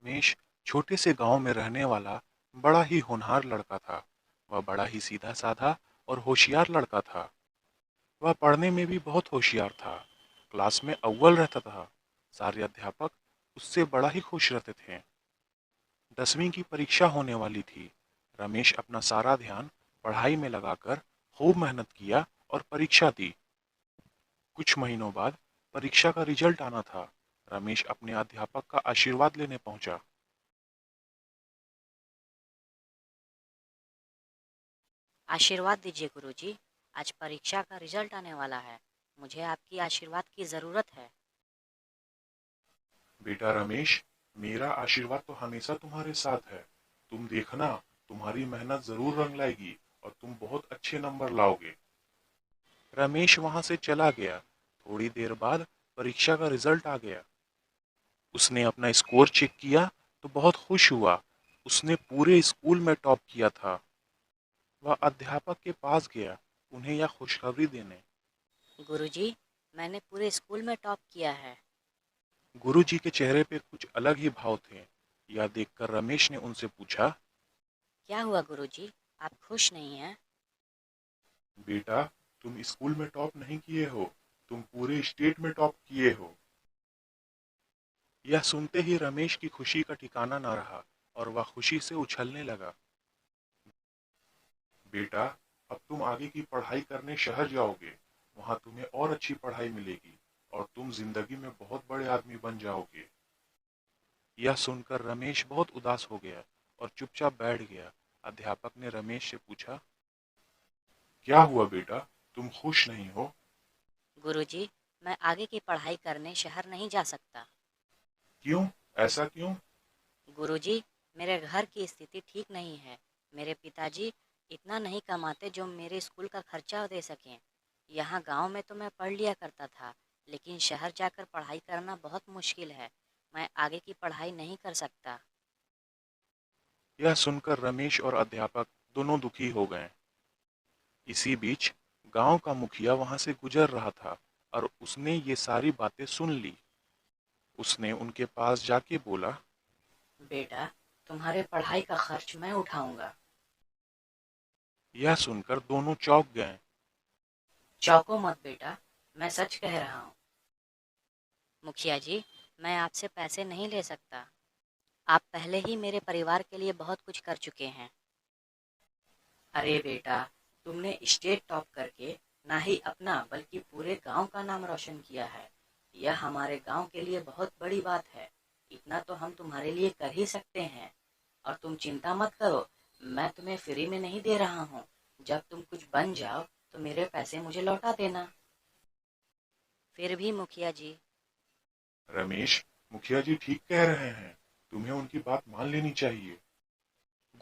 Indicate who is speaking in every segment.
Speaker 1: रमेश छोटे से गांव में रहने वाला बड़ा ही होनहार लड़का था। वह बड़ा ही सीधा साधा और होशियार लड़का था। वह पढ़ने में भी बहुत होशियार था। क्लास में अव्वल रहता था। सारे अध्यापक उससे बड़ा ही खुश रहते थे। 10वीं की परीक्षा होने वाली थी। रमेश अपना सारा ध्यान पढ़ाई में लगाकर खूब मेहनत किया और परीक्षा दी। कुछ महीनों बाद परीक्षा का रिजल्ट आना था। रमेश अपने अध्यापक का आशीर्वाद लेने पहुंचा।
Speaker 2: आशीर्वाद दीजिए गुरुजी। आज परीक्षा का रिजल्ट आने वाला है। मुझे आपकी आशीर्वाद की ज़रूरत है।
Speaker 1: बेटा रमेश, मेरा आशीर्वाद तो हमेशा तुम्हारे साथ है। तुम देखना, तुम्हारी मेहनत जरूर रंग लाएगी और तुम बहुत अच्छे नंबर लाओगे। रमेश वहां से चला गया। थोड़ी देर बाद परीक्षा का रिजल्ट आ गया। उसने अपना स्कोर चेक किया तो बहुत खुश हुआ। उसने पूरे स्कूल में टॉप किया था। वह अध्यापक के पास गया उन्हें यह खुशखबरी देने।
Speaker 2: गुरुजी, मैंने पूरे स्कूल में टॉप किया है।
Speaker 1: गुरुजी के चेहरे पे कुछ अलग ही भाव थे। यह देखकर रमेश ने उनसे पूछा,
Speaker 2: क्या हुआ गुरुजी? आप खुश नहीं हैं?
Speaker 1: बेटा, तुम स्कूल में टॉप नहीं किए हो, तुम पूरे स्टेट में टॉप किए हो। यह सुनते ही रमेश की खुशी का ठिकाना न रहा और वह खुशी से उछलने लगा। बेटा, अब तुम आगे की पढ़ाई करने शहर जाओगे। वहां तुम्हें और अच्छी पढ़ाई मिलेगी और तुम जिंदगी में बहुत बड़े आदमी बन जाओगे। यह सुनकर रमेश बहुत उदास हो गया और चुपचाप बैठ गया। अध्यापक ने रमेश से पूछा, क्या हुआ बेटा, तुम खुश नहीं हो?
Speaker 2: गुरुजी, मैं आगे की पढ़ाई करने शहर नहीं जा सकता।
Speaker 1: क्यों? ऐसा क्यों?
Speaker 2: गुरुजी, मेरे घर की स्थिति ठीक नहीं है। मेरे पिताजी इतना नहीं कमाते जो मेरे स्कूल का खर्चा दे सकें। यहाँ गांव में तो मैं पढ़ लिया करता था, लेकिन शहर जाकर पढ़ाई करना बहुत मुश्किल है। मैं आगे की पढ़ाई नहीं कर सकता।
Speaker 1: यह सुनकर रमेश और अध्यापक दोनों दुखी हो गए। इसी बीच गांव का मुखिया वहां से गुजर रहा था और उसने ये सारी बातें सुन ली। उसने उनके पास जाके बोला,
Speaker 2: बेटा, तुम्हारे पढ़ाई का खर्च मैं उठाऊंगा।
Speaker 1: यह सुनकर दोनों चौंक गए।
Speaker 2: चौंको मत बेटा, मैं सच कह रहा हूँ। मुखिया जी, मैं आपसे पैसे नहीं ले सकता। आप पहले ही मेरे परिवार के लिए बहुत कुछ कर चुके हैं। अरे बेटा, तुमने स्टेट टॉप करके ना ही अपना बल्कि पूरे गांव का नाम रोशन किया है। यह हमारे गांव के लिए बहुत बड़ी बात है। इतना तो हम तुम्हारे लिए कर ही सकते हैं। और तुम चिंता मत करो, मैं तुम्हें फ्री में नहीं दे रहा हूँ। जब तुम कुछ बन जाओ तो मेरे पैसे मुझे लौटा देना। फिर भी मुखिया जी।
Speaker 1: रमेश, मुखिया जी ठीक कह रहे हैं, तुम्हें उनकी बात मान लेनी चाहिए।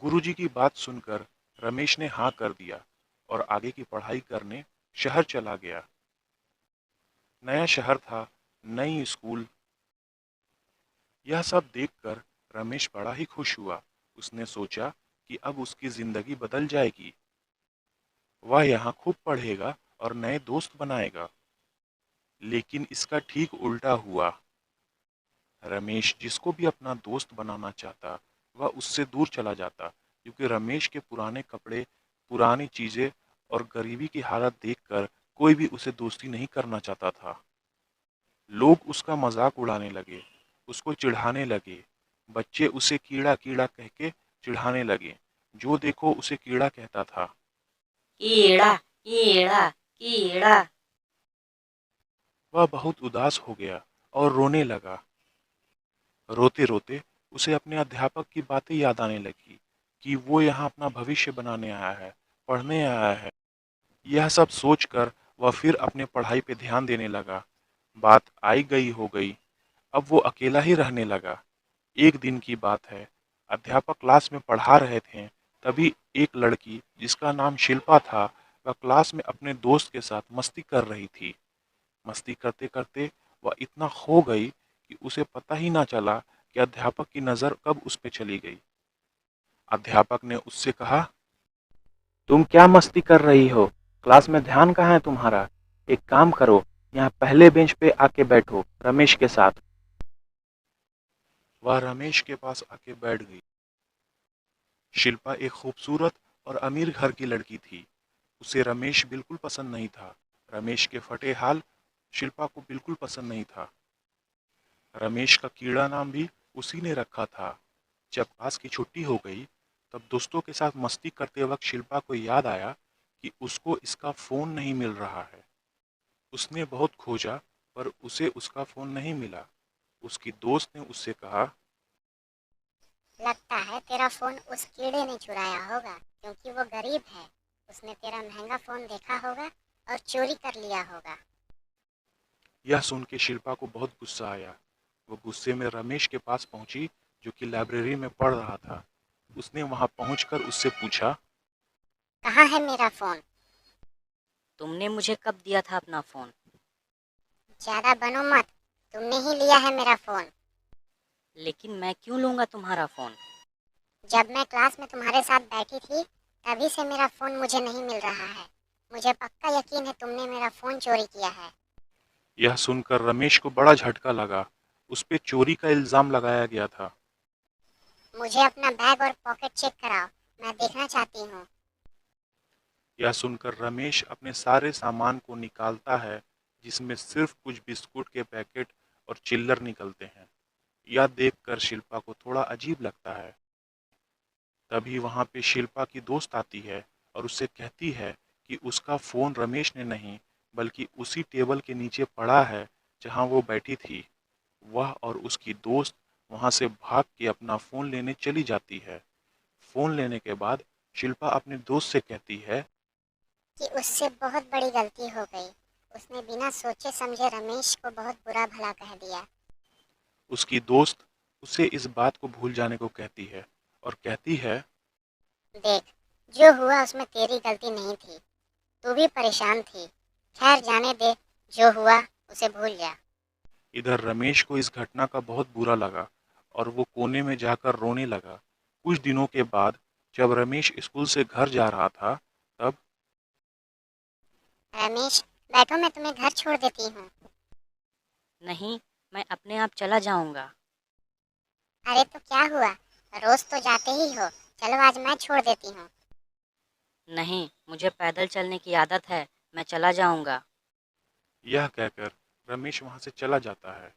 Speaker 1: गुरुजी की बात सुनकर रमेश ने हाँ कर दिया और आगे की पढ़ाई करने शहर चला गया। नया शहर था, नई स्कूल। यह सब देखकर रमेश बड़ा ही खुश हुआ। उसने सोचा कि अब उसकी जिंदगी बदल जाएगी। वह यहाँ खूब पढ़ेगा और नए दोस्त बनाएगा। लेकिन इसका ठीक उल्टा हुआ। रमेश जिसको भी अपना दोस्त बनाना चाहता, वह उससे दूर चला जाता, क्योंकि रमेश के पुराने कपड़े, पुरानी चीजें और गरीबी की हालत देखकर कोई भी उसे दोस्ती नहीं करना चाहता था। लोग उसका मजाक उड़ाने लगे, उसको चिढ़ाने लगे। बच्चे उसे कीड़ा कीड़ा कह के चिढ़ाने लगे। जो देखो उसे कीड़ा कहता था।
Speaker 2: कीड़ा, कीड़ा, कीड़ा।
Speaker 1: वह बहुत उदास हो गया और रोने लगा। रोते रोते उसे अपने अध्यापक की बातें याद आने लगी कि वो यहाँ अपना भविष्य बनाने आया है, पढ़ने आया है। यह सब सोचकर वह फिर अपने पढ़ाई पे ध्यान देने लगा। बात आई गई हो गई। अब वो अकेला ही रहने लगा। एक दिन की बात है, अध्यापक क्लास में पढ़ा रहे थे। तभी एक लड़की जिसका नाम शिल्पा था, वह क्लास में अपने दोस्त के साथ मस्ती कर रही थी। मस्ती करते करते वह इतना खो गई कि उसे पता ही ना चला कि अध्यापक की नज़र कब उस पे चली गई। अध्यापक ने उससे कहा, तुम क्या मस्ती कर रही हो? क्लास में ध्यान कहाँ है तुम्हारा? एक काम करो, यहाँ पहले बेंच पे आके बैठो रमेश के साथ। वह रमेश के पास आके बैठ गई। शिल्पा एक खूबसूरत और अमीर घर की लड़की थी। उसे रमेश बिल्कुल पसंद नहीं था। रमेश के फटे हाल शिल्पा को बिल्कुल पसंद नहीं था। रमेश का कीड़ा नाम भी उसी ने रखा था। जब क्लास की छुट्टी हो गई, तब दोस्तों के साथ मस्ती करते वक्त शिल्पा को याद आया कि उसको इसका फोन नहीं मिल रहा है। उसने बहुत खोजा, पर उसे उसका फोन नहीं मिला। उसकी दोस्त ने उससे कहा,
Speaker 3: लगता है तेरा फोन उस कीड़े ने चुराया होगा, क्योंकि वो गरीब है। उसने तेरा महंगा फोन देखा होगा और चोरी कर लिया होगा।
Speaker 1: यह सुन के शिल्पा को बहुत गुस्सा आया। वो गुस्से में रमेश के पास पहुंची, जो कि लाइब्रेरी में पढ़ रहा था। उसने वहां पहुंचकर उससे पूछा,
Speaker 3: कहाँ है मेरा फोन?
Speaker 2: तुमने मुझे कब दिया था अपना फ़ोन?
Speaker 3: ज्यादा बनो मत, तुमने ही लिया है मेरा फोन।
Speaker 2: लेकिन मैं क्यों लूँगा तुम्हारा फ़ोन?
Speaker 3: जब मैं क्लास में तुम्हारे साथ बैठी थी, तभी से मेरा फोन मुझे नहीं मिल रहा है। मुझे पक्का यकीन है तुमने मेरा फोन चोरी किया है।
Speaker 1: यह सुनकर रमेश को बड़ा झटका लगा। उस पे चोरी का इल्जाम लगाया गया था।
Speaker 3: मुझे अपना बैग और पॉकेट चेक कराओ, मैं देखना चाहती हूँ।
Speaker 1: यह सुनकर रमेश अपने सारे सामान को निकालता है, जिसमें सिर्फ कुछ बिस्कुट के पैकेट और चिल्लर निकलते हैं। यह देखकर शिल्पा को थोड़ा अजीब लगता है। तभी वहां पे शिल्पा की दोस्त आती है और उससे कहती है कि उसका फोन रमेश ने नहीं, बल्कि उसी टेबल के नीचे पड़ा है जहां वो बैठी थी। वह और उसकी दोस्त वहां से भाग के अपना फोन लेने चली जाती है। फोन लेने के बाद शिल्पा अपने दोस्त से कहती है,
Speaker 3: कि उससे बहुत बड़ी गलती हो गई। उसने बिना सोचे समझे रमेश को बहुत बुरा भला कह दिया।
Speaker 1: उसकी दोस्त उसे इस बात को भूल जाने को कहती है और कहती है,
Speaker 3: देख, जो हुआ उसमें तेरी गलती नहीं थी। तू भी परेशान थी। खैर जाने दे, जो हुआ उसे भूल जा।
Speaker 1: इधर रमेश को इस घटना का बहुत बुरा लगा और वो कोने में जाकर रोने लगा। कुछ दिनों के बाद जब रमेश स्कूल से घर जा रहा था, तब
Speaker 3: रमेश, बैठो, मैं तुम्हें घर छोड़ देती हूँ।
Speaker 2: नहीं, मैं अपने आप चला जाऊँगा।
Speaker 3: अरे तो क्या हुआ, रोज तो जाते ही हो। चलो आज मैं छोड़ देती हूँ।
Speaker 2: नहीं, मुझे पैदल चलने की आदत है, मैं चला जाऊँगा।
Speaker 1: यह कहकर रमेश वहां से चला जाता है।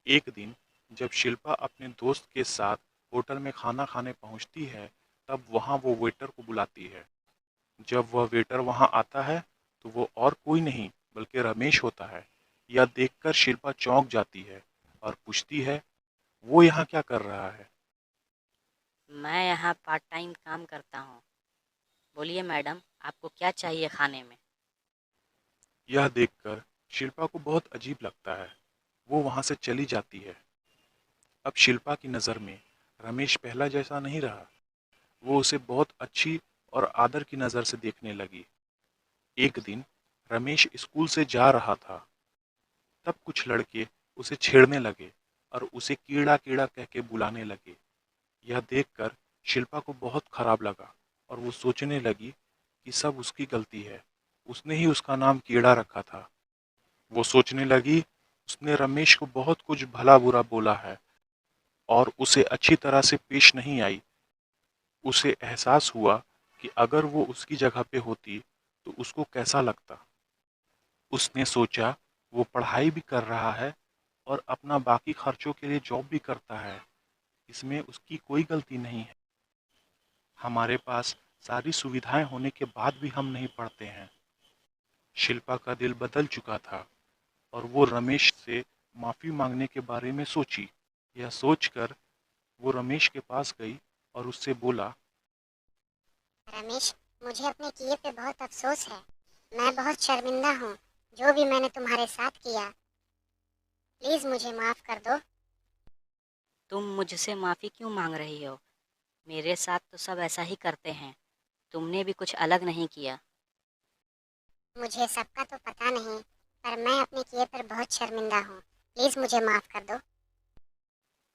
Speaker 1: एक दिन जब शिल्पा अपने दोस्त के साथ होटल में खाना खाने पहुंचती है, तब वहां वो वेटर को बुलाती है। जब वह वेटर वहां आता है, तो वो और कोई नहीं बल्कि रमेश होता है। यह देखकर शिल्पा चौंक जाती है और पूछती है, वो यहाँ क्या कर रहा है।
Speaker 2: मैं यहाँ पार्ट टाइम काम करता हूँ। बोलिए मैडम, आपको क्या चाहिए खाने में?
Speaker 1: यह देखकर शिल्पा को बहुत अजीब लगता है। वो वहां से चली जाती है। अब शिल्पा की नज़र में रमेश पहला जैसा नहीं रहा। वो उसे बहुत अच्छी और आदर की नज़र से देखने लगी। एक दिन रमेश स्कूल से जा रहा था, तब कुछ लड़के उसे छेड़ने लगे और उसे कीड़ा कीड़ा कह के बुलाने लगे। यह देखकर शिल्पा को बहुत खराब लगा और वो सोचने लगी कि सब उसकी गलती है। उसने ही उसका नाम कीड़ा रखा था। वो सोचने लगी, उसने रमेश को बहुत कुछ भला बुरा बोला है और उसे अच्छी तरह से पेश नहीं आई। उसे एहसास हुआ कि अगर वो उसकी जगह पे होती तो उसको कैसा लगता। उसने सोचा, वो पढ़ाई भी कर रहा है और अपना बाकी खर्चों के लिए जॉब भी करता है। इसमें उसकी कोई गलती नहीं है। हमारे पास सारी सुविधाएं होने के बाद भी हम नहीं पढ़ते हैं। शिल्पा का दिल बदल चुका था और वो रमेश से माफ़ी मांगने के बारे में सोची। यह सोचकर वो रमेश के पास गई और उससे बोला,
Speaker 3: रमेश, मुझे अपने किए पे बहुत अफसोस है। मैं बहुत शर्मिंदा हूँ, जो भी मैंने तुम्हारे साथ किया। प्लीज मुझे माफ कर दो।
Speaker 2: तुम मुझसे माफ़ी क्यों मांग रही हो? मेरे साथ तो सब ऐसा ही करते हैं। तुमने भी कुछ अलग नहीं किया।
Speaker 3: मुझे सबका तो पता नहीं, पर मैं अपने किए पर बहुत शर्मिंदा हूँ। प्लीज मुझे माफ कर दो।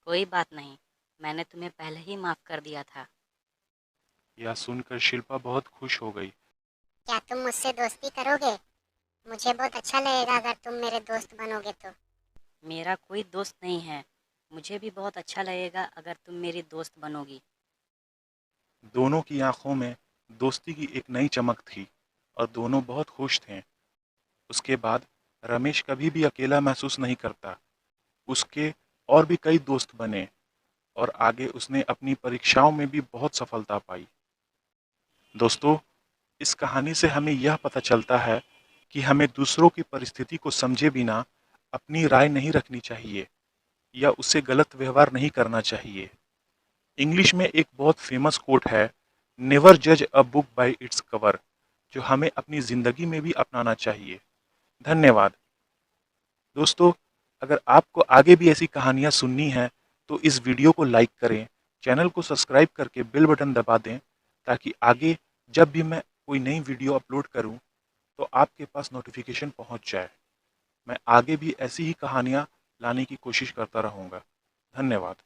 Speaker 2: कोई बात नहीं, मैंने तुम्हें पहले ही माफ़ कर दिया था।
Speaker 1: यह सुनकर शिल्पा बहुत खुश हो गई।
Speaker 3: क्या तुम मुझसे दोस्ती करोगे? मुझे बहुत अच्छा लगेगा अगर तुम मेरे दोस्त बनोगे तो।
Speaker 2: मेरा कोई दोस्त नहीं है। मुझे भी बहुत अच्छा लगेगा अगर तुम मेरी दोस्त बनोगी।
Speaker 1: दोनों की आंखों में दोस्ती की एक नई चमक थी और दोनों बहुत खुश थे। उसके बाद रमेश कभी भी अकेला महसूस नहीं करता। उसके और भी कई दोस्त बने और आगे उसने अपनी परीक्षाओं में भी बहुत सफलता पाई। दोस्तों, इस कहानी से हमें यह पता चलता है कि हमें दूसरों की परिस्थिति को समझे बिना अपनी राय नहीं रखनी चाहिए या उससे गलत व्यवहार नहीं करना चाहिए। इंग्लिश में एक बहुत फेमस कोट है, नेवर जज a book by its cover, जो हमें अपनी ज़िंदगी में भी अपनाना चाहिए। धन्यवाद। दोस्तों, अगर आपको आगे भी ऐसी कहानियाँ सुननी हैं तो इस वीडियो को लाइक करें, चैनल को सब्सक्राइब करके बेल बटन दबा दें ताकि आगे जब भी मैं कोई नई वीडियो अपलोड करूं तो आपके पास नोटिफिकेशन पहुंच जाए। मैं आगे भी ऐसी ही कहानियाँ लाने की कोशिश करता रहूँगा। धन्यवाद।